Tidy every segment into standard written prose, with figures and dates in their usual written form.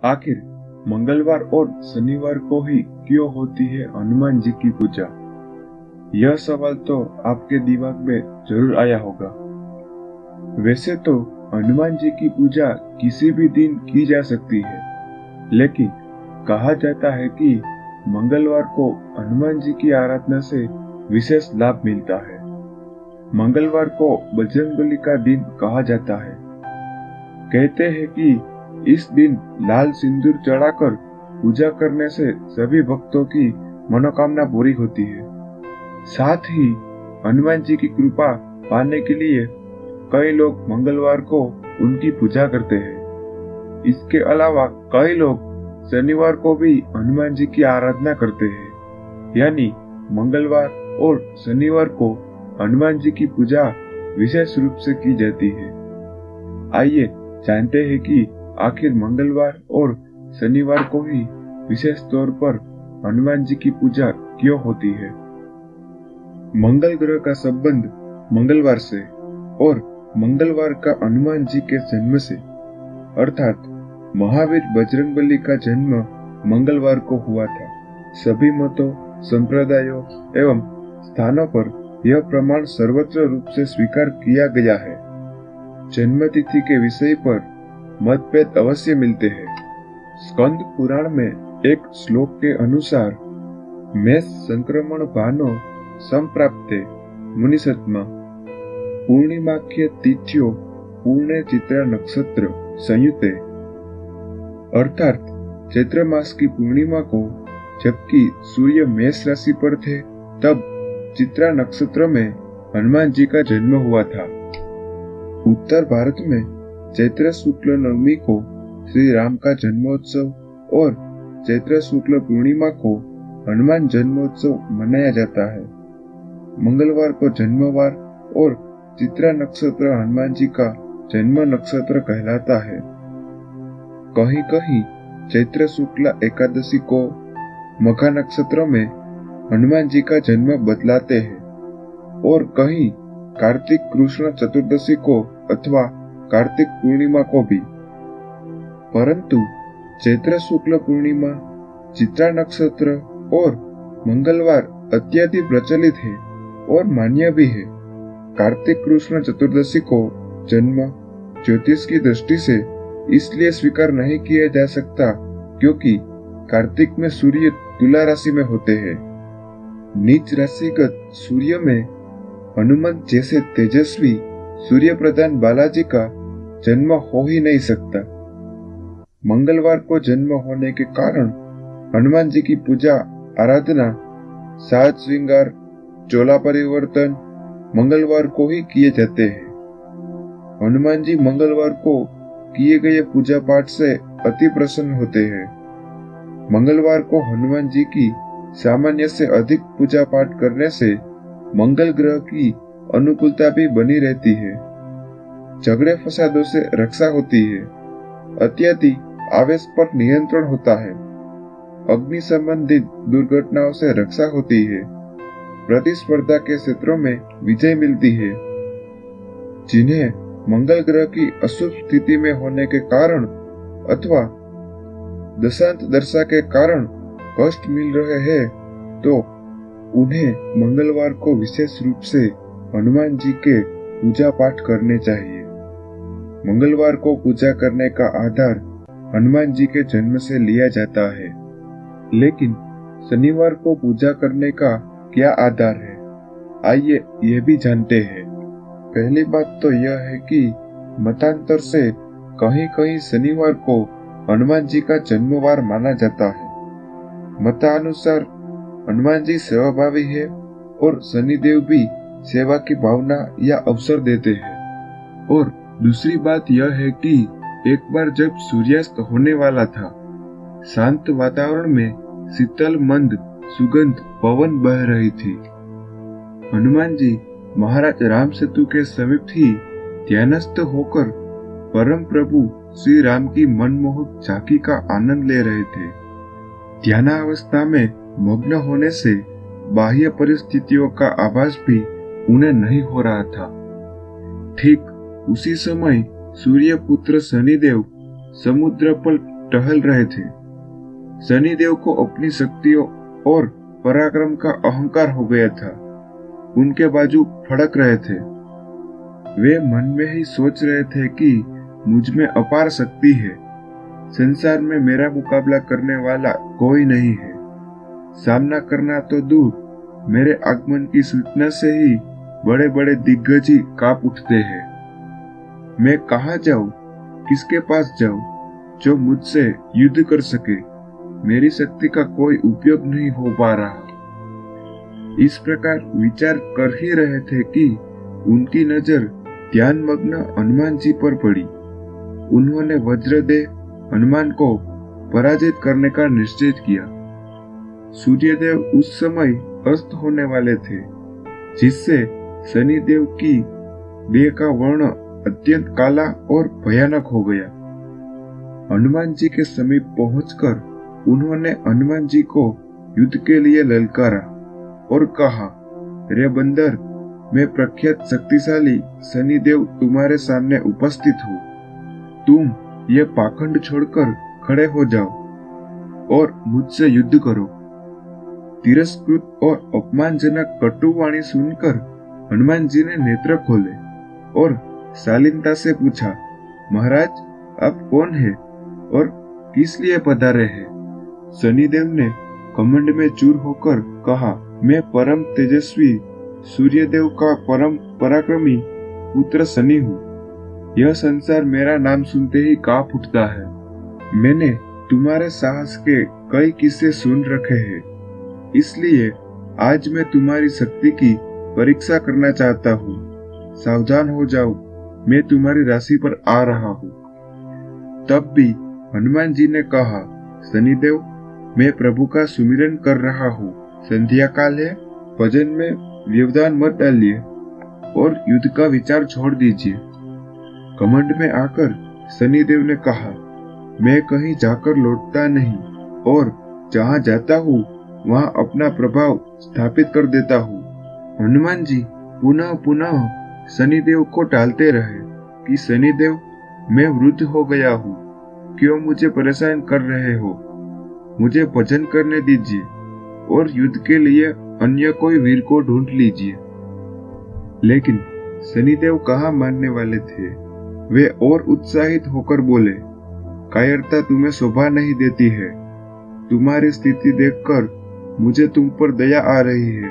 आखिर मंगलवार और शनिवार को ही क्यों होती है हनुमान जी की पूजा? यह सवाल तो आपके दिमाग में जरूर आया होगा। वैसे तो हनुमान जी की पूजा किसी भी दिन की जा सकती है, लेकिन कहा जाता है कि मंगलवार को हनुमान जी की आराधना से विशेष लाभ मिलता है। मंगलवार को बजरंगबली का दिन कहा जाता है। कहते हैं कि इस दिन लाल सिंदूर चढ़ाकर पूजा करने से सभी भक्तों की मनोकामना पूरी होती है। साथ ही हनुमान जी की कृपा पाने के लिए कई लोग मंगलवार को उनकी पूजा करते हैं। इसके अलावा कई लोग शनिवार को भी हनुमान जी की आराधना करते हैं, यानी मंगलवार और शनिवार को हनुमान जी की पूजा विशेष रूप से की जाती है। आइए जानते हैं कि आखिर मंगलवार और शनिवार को ही विशेष तौर पर हनुमान जी की पूजा क्यों होती है। मंगल ग्रह का संबंध मंगलवार से और मंगलवार का हनुमान जी के जन्म से, अर्थात महावीर बजरंगबली का जन्म मंगलवार को हुआ था। सभी मतों, संप्रदायों एवं स्थानों पर यह प्रमाण सर्वत्र रूप से स्वीकार किया गया है। जन्म तिथि के विषय पर मतभेद अवश्य मिलते हैं। स्कंद पुराण में एक श्लोक के अनुसार मेष संक्रमण भानो संप्राप्ते मुनिसत्मा पूर्णिमाख्य तिथियों पूर्ण चित्रा नक्षत्र संयुते, अर्थात चैत्र मास की पूर्णिमा को जबकि सूर्य मेष राशि पर थे, तब चित्रा नक्षत्र में हनुमान जी का जन्म हुआ था। उत्तर भारत में चैत्र शुक्ल नवमी को श्री राम का जन्मोत्सव और चैत्र शुक्ल पूर्णिमा को हनुमान जन्मोत्सव मनाया जाता है। मंगलवार को जन्मवार और चित्रा नक्षत्र हनुमान जी का जन्म नक्षत्र कहलाता है। कहीं कहीं चैत्र शुक्ला एकादशी को मघा नक्षत्र में हनुमान जी का जन्म बतलाते हैं और कहीं कार्तिक कृष्ण चतुर्दशी को अथवा कार्तिक पूर्णिमा को भी। परंतु चैत्र शुक्ल पूर्णिमा, चित्रा नक्षत्र और मंगलवार अत्यधिक प्रचलित है और मान्य भी है। कार्तिक कृष्ण चतुर्दशी को जन्म ज्योतिष की दृष्टि से इसलिए स्वीकार नहीं किया जा सकता क्योंकि कार्तिक में सूर्य तुला राशि में होते हैं। नीच राशिगत सूर्य में हनुमान जैसे तेजस्वी सूर्य प्रधान बालाजी का जन्म हो ही नहीं सकता। मंगलवार को जन्म होने के कारण हनुमान जी की पूजा आराधना, साज श्रृंगार, चोला परिवर्तन मंगलवार को ही किए जाते हैं। हनुमान जी मंगलवार को किए गए पूजा पाठ से अति प्रसन्न होते हैं। मंगलवार को हनुमान जी की सामान्य से अधिक पूजा पाठ करने से मंगल ग्रह की अनुकूलता भी बनी रहती है। झगड़े फसादों से रक्षा होती है। अत्यधिक आवेश पर नियंत्रण होता है। अग्नि संबंधित दुर्घटनाओं से रक्षा होती है। प्रतिस्पर्धा के क्षेत्रों में विजय मिलती है। जिन्हें मंगल ग्रह की अशुभ स्थिति में होने के कारण अथवा दशांत दशा के कारण कष्ट मिल रहे हैं, तो उन्हें मंगलवार को विशेष रूप से हनुमान जी के पूजा पाठ करने चाहिए। मंगलवार को पूजा करने का आधार हनुमान जी के जन्म से लिया जाता है, लेकिन शनिवार को पूजा करने का क्या आधार है, आइए यह भी जानते हैं। पहली बात तो यह है कि मतांतर से कहीं कहीं शनिवार को हनुमान जी का जन्मवार माना जाता है। मतानुसार हनुमान जी सेवाभावी है और शनिदेव भी सेवा की भावना या अवसर देते हैं। और दूसरी बात यह है कि एक बार जब सूर्यास्त होने वाला था, शांत वातावरण में शीतल मंद सुगंध पवन बह रही थी। हनुमान जी महाराज राम सेतु के समीप ही ध्यानस्थ होकर परम प्रभु श्री राम की मनमोहक झांकी का आनंद ले रहे थे। ध्यानावस्था में मग्न होने से बाह्य परिस्थितियों का आभास भी उन्हें नहीं हो रहा था। ठीक उसी समय सूर्य पुत्र शनिदेव समुद्र पर टहल रहे थे। शनिदेव को अपनी शक्तियों और पराक्रम का अहंकार हो गया था। उनके बाजू फड़क रहे थे। वे मन में ही सोच रहे थे कि मुझ में अपार शक्ति है। संसार में मेरा मुकाबला करने वाला कोई नहीं है। सामना करना तो दूर, मेरे आगमन की सूचना से ही बड़े बड़े दिग्गज ही कांप उठते हैं। मैं कहाँ जाऊं, किसके पास जाऊं जो मुझसे युद्ध कर सके? मेरी शक्ति का कोई उपयोग नहीं हो पा रहा। इस प्रकार विचार कर ही रहे थे कि उनकी नजर ध्यानमग्न हनुमान जी पर पड़ी। उन्होंने वज्रदेव हनुमान को पराजित करने का निश्चय किया। सूर्यदेव उस समय अस्त होने वाले थे, जिससे शनिदेव की देह का वर्ण अत्यंत काला और भयानक हो गया। हनुमान जी के समीप पहुंचकर उन्होंने हनुमान जी को युद्ध के लिए ललकारा और कहा, रे बंदर, मैं प्रख्यात शक्तिशाली शनिदेव तुम्हारे सामने उपस्थित हूँ। तुम ये पाखंड छोड़कर खड़े हो जाओ और मुझसे युद्ध करो। तिरस्कृत और अपमानजनक कटुवाणी सुनकर हनुमान जी ने नेत्र खोले और शालीनता से पूछा, महाराज, आप कौन हैं और किस लिए पधारे हैं? शनिदेव ने घमंड में चूर होकर कहा, मैं परम तेजस्वी सूर्यदेव का परम पराक्रमी पुत्र शनि हूँ। यह संसार मेरा नाम सुनते ही कांप उठता है। मैंने तुम्हारे साहस के कई किस्से सुन रखे हैं, इसलिए आज मैं तुम्हारी शक्ति की परीक्षा करना चाहता हूँ। सावधान हो जाओ, मैं तुम्हारी राशि पर आ रहा हूँ। तब भी हनुमान जी ने कहा, शनिदेव, मैं प्रभु का सुमिरन कर रहा हूँ। संध्या काल है, भजन में व्यवधान मत डालिए और युद्ध का विचार छोड़ दीजिए। घमंड में आकर शनिदेव ने कहा, मैं कहीं जाकर लौटता नहीं और जहाँ जाता हूँ वहाँ अपना प्रभाव स्थापित कर देता हूँ। हनुमान जी पुनः पुनः शनिदेव को टालते रहे कि शनिदेव, मैं वृद्ध हो गया हूँ, क्यों मुझे परेशान कर रहे हो? मुझे भजन करने दीजिए और युद्ध के लिए अन्य कोई वीर को ढूंढ लीजिए। लेकिन शनिदेव कहाँ मानने वाले थे। वे और उत्साहित होकर बोले, कायरता तुम्हें शोभा नहीं देती है। तुम्हारी स्थिति देखकर मुझे तुम पर दया आ रही है,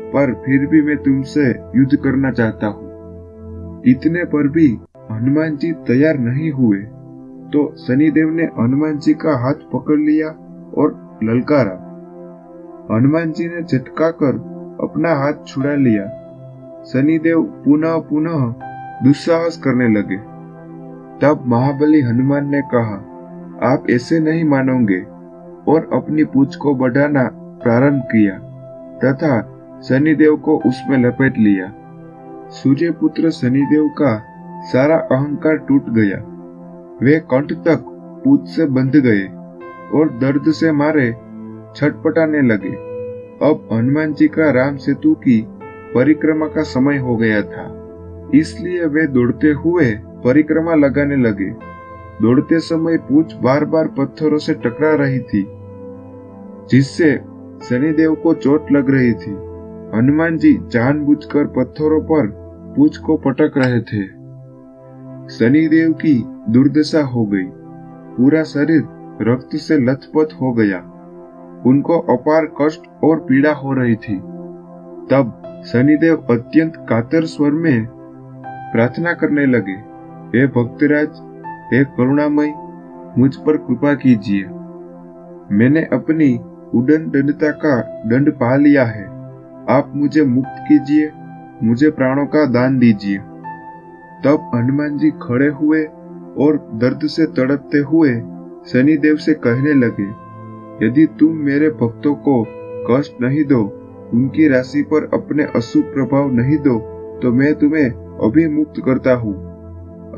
पर फिर भी मैं तुमसे युद्ध करना चाहता हूँ। इतने पर भी हनुमान जी तैयार नहीं हुए तो शनिदेव ने हनुमान जी का हाथ पकड़ लिया और ललकारा। हनुमान जी ने झटका कर अपना हाथ छुड़ा लिया। शनिदेव पुनः पुनः दुस्साहस करने लगे। तब महाबली हनुमान ने कहा, आप ऐसे नहीं मानोगे, और अपनी पूंछ को बढ़ाना प्रारंभ किया तथा शनिदेव को उसमें लपेट लिया। सूर्यपुत्र शनिदेव का सारा अहंकार टूट गया। वे कंठ तक पूंछ से बंध गए और दर्द से मारे छटपटाने लगे। अब हनुमान जी का राम सेतु की परिक्रमा का समय हो गया था, इसलिए वे दौड़ते हुए परिक्रमा लगाने लगे। दौड़ते समय पूंछ बार बार पत्थरों से टकरा रही थी, जिससे शनिदेव को चोट लग रही थी। हनुमान जी जानबूझकर पत्थरों पर पूंछ को पटक रहे थे। शनिदेव की दुर्दशा हो गई। पूरा शरीर रक्त से लथपथ हो गया। उनको अपार कष्ट और पीड़ा हो रही थी। तब शनिदेव अत्यंत कातर स्वर में प्रार्थना करने लगे, हे भक्तराज, हे करुणामय, मुझ पर कृपा कीजिए। मैंने अपनी उड़न दंडता का दंड पा लिया है। आप मुझे मुक्त कीजिए, मुझे प्राणों का दान दीजिए। तब हनुमान जी खड़े हुए और दर्द से तड़पते हुए शनिदेव से कहने लगे, यदि तुम मेरे भक्तों को कष्ट नहीं दो, उनकी राशि पर अपने अशुभ प्रभाव नहीं दो, तो मैं तुम्हें अभी मुक्त करता हूँ,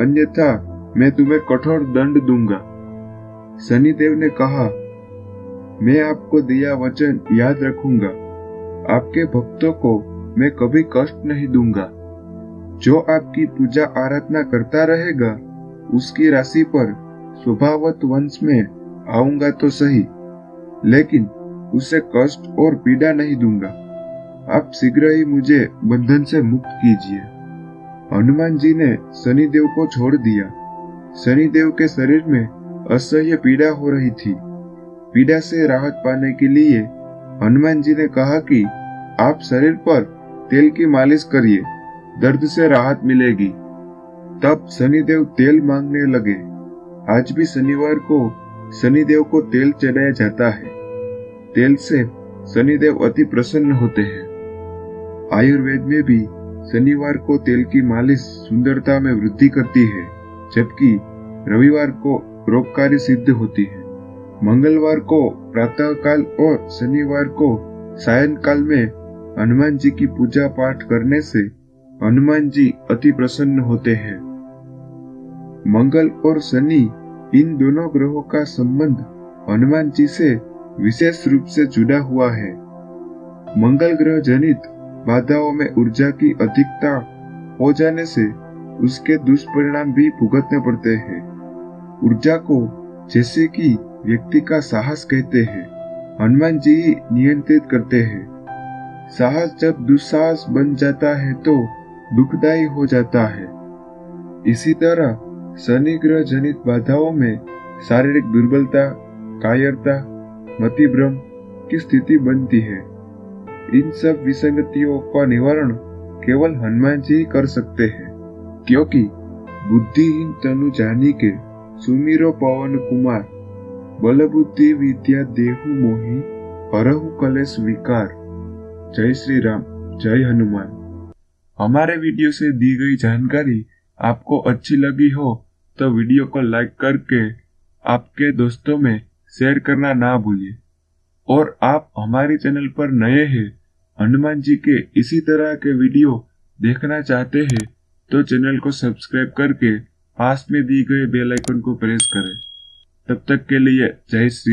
अन्यथा मैं तुम्हें कठोर दंड दूंगा। शनिदेव ने कहा, मैं आपको दिया वचन याद रखूंगा। आपके भक्तों को मैं कभी कष्ट नहीं दूंगा। जो आपकी पूजा आराधना करता रहेगा, उसकी राशि पर स्वभावत वंश में आऊंगा तो सही, लेकिन उसे कष्ट और पीड़ा नहीं दूंगा। आप शीघ्र ही मुझे बंधन से मुक्त कीजिए। हनुमान जी ने शनिदेव को छोड़ दिया। शनिदेव के शरीर में असह्य पीड़ा हो रही थी। पीड़ा से राहत पाने के लिए हनुमान जी ने कहा कि आप शरीर पर तेल की मालिश करिए, दर्द से राहत मिलेगी। तब शनिदेव तेल मांगने लगे। आज भी शनिवार को शनिदेव को तेल चढ़ाया जाता है। तेल से शनिदेव अति प्रसन्न होते हैं। आयुर्वेद में भी शनिवार को तेल की मालिश सुंदरता में वृद्धि करती है, जबकि रविवार को रोगकारी सिद्ध होती है। मंगलवार को प्रातः काल और शनिवार को सायं काल में हनुमान जी की पूजा पाठ करने से हनुमान जी अति प्रसन्न होते हैं। मंगल और शनि, इन दोनों ग्रहों का संबंध हनुमान जी से विशेष रूप से जुड़ा हुआ है। मंगल ग्रह जनित बाधाओं में ऊर्जा की अधिकता हो जाने से उसके दुष्परिणाम भी भुगतने पड़ते हैं। ऊर्जा को जैसे कि व्यक्ति का साहस कहते हैं, हनुमान जी ही नियंत्रित करते हैं। साहस जब दुस्साहस बन जाता है तो दुखदायी हो जाता है। इसी तरह शनि ग्रह जनित बाधाओं में शारीरिक दुर्बलता, कायरता, मतिभ्रम की स्थिति बनती है। इन सब विसंगतियों का निवारण केवल हनुमान जी ही कर सकते हैं, क्योंकि बुद्धिहीन तनु जानी के सुमिरो पवन कुमार, बल बुद्धि विद्या देहु मोहि, हरहु कलेश विकार। जय श्री राम, जय हनुमान। हमारे वीडियो से दी गई जानकारी आपको अच्छी लगी हो तो वीडियो को लाइक करके आपके दोस्तों में शेयर करना ना भूलिए। और आप हमारे चैनल पर नए हैं, हनुमान जी के इसी तरह के वीडियो देखना चाहते हैं तो चैनल को सब्सक्राइब करके पास में दी गए बेल आइकन को प्रेस करें। तब तक के लिए जय श्री